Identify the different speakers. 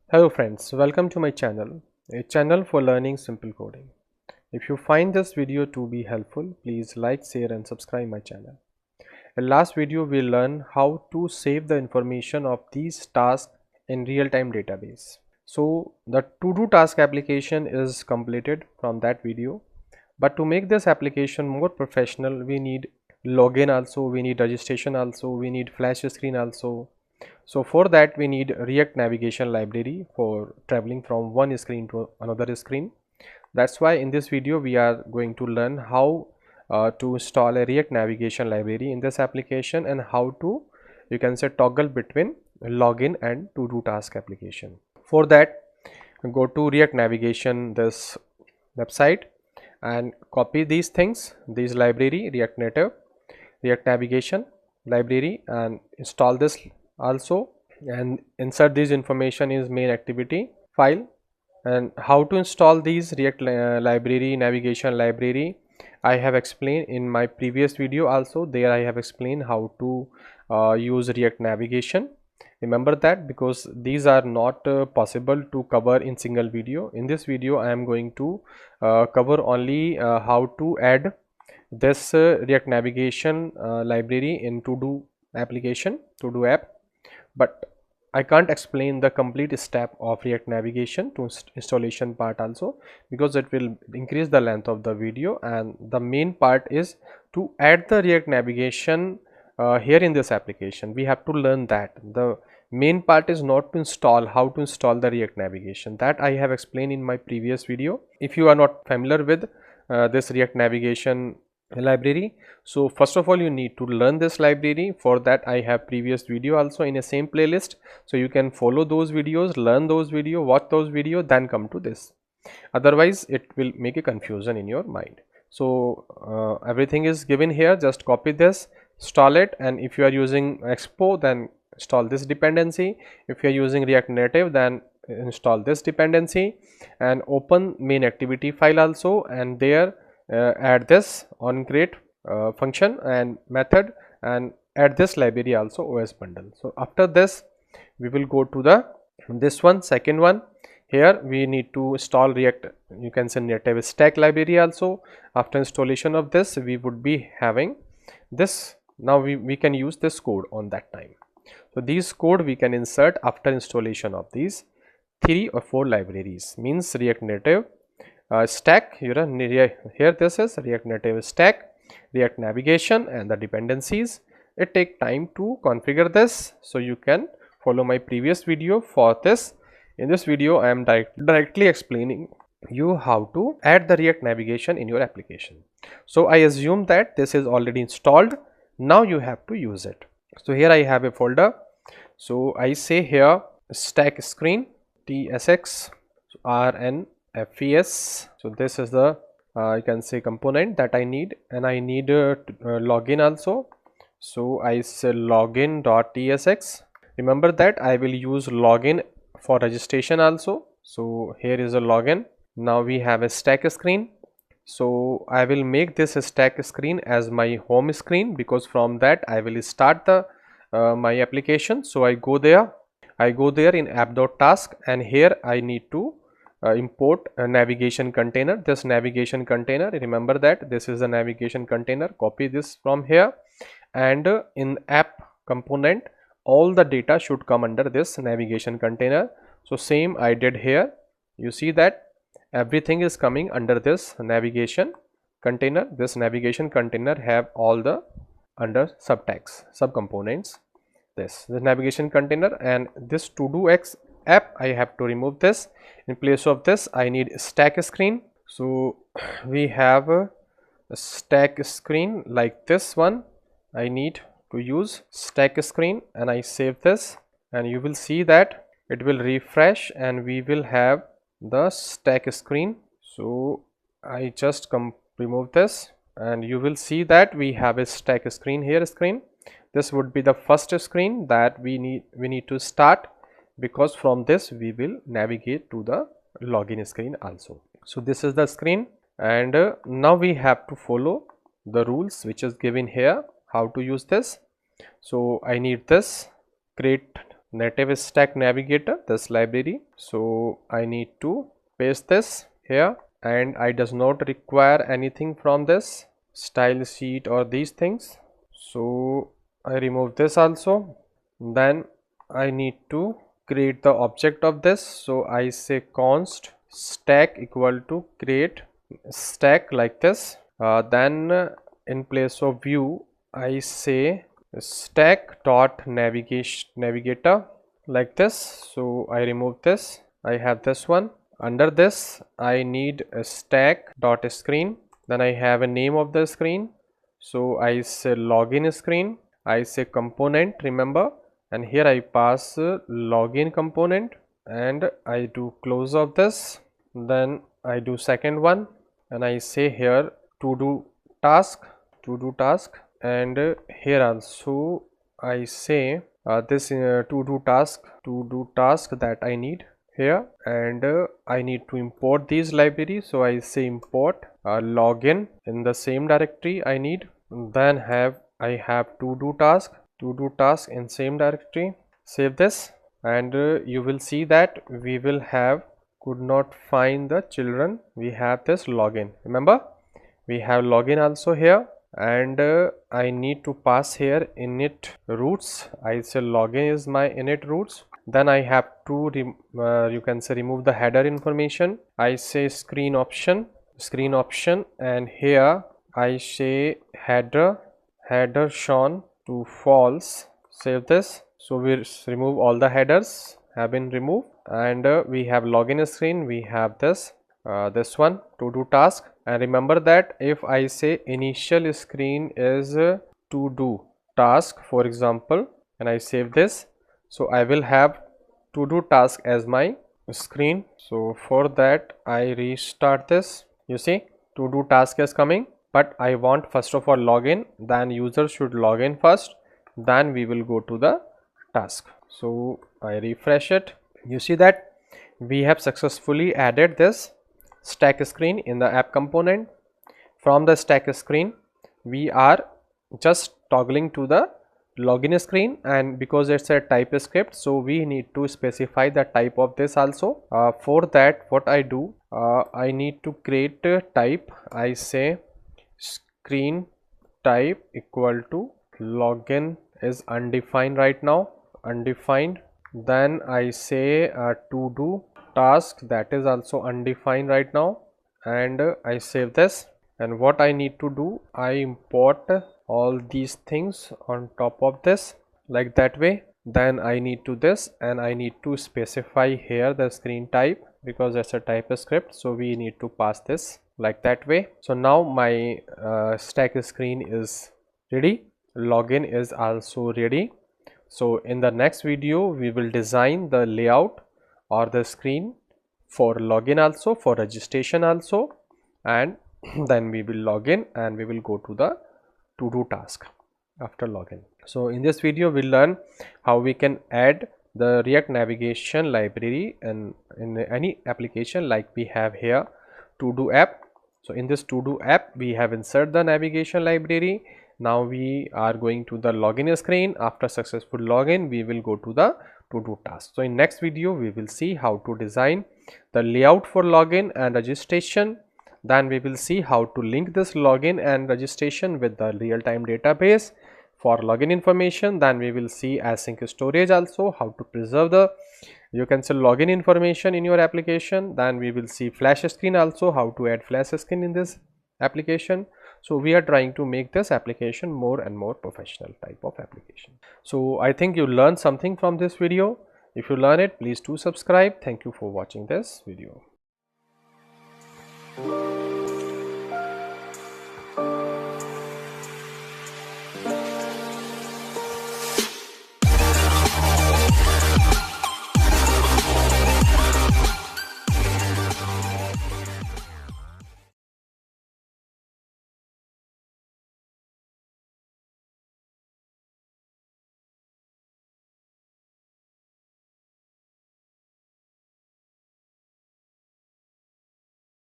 Speaker 1: Hello friends, welcome to my channel, a channel for learning simple coding. If you find this video to be helpful, please like, share and subscribe my channel. In last video we learned how to save the information of these tasks in real-time database. So the ToDo task application is completed from that video, but to make this application more professional we need login also, we need registration also, we need flash screen also. So for that we need React navigation library for traveling from one screen to another screen. That's why in this video we are going to learn how to install a React navigation library in this application and how to, you can say, toggle between login and to do task application. For that, go to React navigation this website and copy these things, these library, React native, React navigation library, and install this also and insert this information in main activity file. And how to install these React library, navigation library, I have explained in my previous video also. There I have explained how to use React navigation. Remember that, because these are not possible to cover in single video. In this video I am going to cover only how to add this React navigation library in ToDo application, ToDo app, but I can't explain the complete step of React navigation to installation part also, because it will increase the length of the video, and the main part is to add the React navigation here in this application. We have to learn that. The main part is not to install, how to install the React navigation, that I have explained in my previous video. If you are not familiar with this React navigation library, so first of all you need to learn this library. For that I have previous video also in a same playlist, so you can follow those videos, learn those video, watch those video, then come to this. Otherwise it will make a confusion in your mind. So everything is given here. Just copy this, install it, and if you are using Expo, then install this dependency. If you are using React Native, then install this dependency, and open main activity file also, and there add this on create function and method, and add this library also, OS bundle. So after this we will go to the second one. Here we need to install React, you can say, native stack library also. After installation of this we would be having this. Now we can use this code on that time. So these code we can insert after installation of these 3 or 4 libraries, means React native stack, here this is React native stack, React navigation, and the dependencies. It take time to configure this, so you can follow my previous video for this. In this video I am directly explaining you how to add the React navigation in your application. So I assume that this is already installed. Now you have to use it. So here I have a folder. So I say here stack screen tsx rnfes. So this is the you can say component that I need, and I need login also. So I say login.tsx. remember that I will use login for registration also. So here is a login. Now we have a stack screen. So I will make this stack screen as my home screen, because from that I will start the my application. So I go there in app.task, and here I need to import a navigation container. This navigation container, remember that this is a navigation container. Copy this from here, and in app component all the data should come under this navigation container. So same I did here. You see that everything is coming under this navigation container. This navigation container have all the under subtags, subcomponents. This navigation container, and this ToDo X app I have to remove this. In place of this I need stack screen. So we have a stack screen like this one. I need to use stack screen, and I save this, and you will see that it will refresh and we will have the stack screen. So I just remove this, and you will see that we have a stack screen here. This would be the first screen that we need to start, because from this we will navigate to the login screen also. So this is the screen, and now we have to follow the rules which is given here, how to use this. So I need this create native stack navigator, this library. So I need to paste this here, and I does not require anything from this style sheet or these things. So I remove this also. Then I need to create the object of this. So I say const stack equal to create stack like this. Then in place of view I say stack dot navigator like this. So I remove this. I have this one. Under this I need a stack dot screen. Then I have a name of the screen. So I say login screen. I say component, remember, and here I pass login component, and I do close of this. Then I do second one, and I say here to do task, and here also I say this to do task that I need here, and I need to import these libraries. So I say import login in the same directory I need. Then I have to do task in same directory. Save this, and you will see that we will have could not find the children. We have this login, remember we have login also here, and I need to pass here init roots. I say login is my init roots. Then I have to you can say remove the header information. I say screen option, and here I say header shown to false. Save this. So we remove all the headers have been removed, and we have login screen. We have this one to do task, and remember that if I say initial screen is to do task, for example, and I save this, so I will have to do task as my screen. So for that I restart this. You see to do task is coming, but I want first of all login, then user should log in first, then we will go to the task. So I refresh it. You see that we have successfully added this stack screen in the app component. From the stack screen we are just toggling to the login screen, and because it's a TypeScript, so we need to specify the type of this also. For that what I do, I need to create a type. I say screen type equal to login is undefined right now, undefined. Then I say to do task, that is also undefined right now, and I save this. And what I need to do, I import all these things on top of this like that way. Then I need to this, and I need to specify here the screen type because it's a TypeScript, so we need to pass this like that way. So now my stack screen is ready, login is also ready. So in the next video we will design the layout or the screen for login also, for registration also, and then we will log in and we will go to the to do task after login. So in this video we'll learn how we can add the React navigation library and in any application like we have here ToDo app. So in this ToDo app we have insert the navigation library. Now we are going to the login screen. After successful login we will go to the to do task. So in next video we will see how to design the layout for login and registration. Then we will see how to link this login and registration with the real-time database for login information. Then we will see async storage also, how to preserve the you can say login information in your application. Then we will see flash screen also, how to add flash screen in this application. So we are trying to make this application more and more professional type of application. So I think you learned something from this video. If you learn it, please do subscribe. Thank you for watching this video.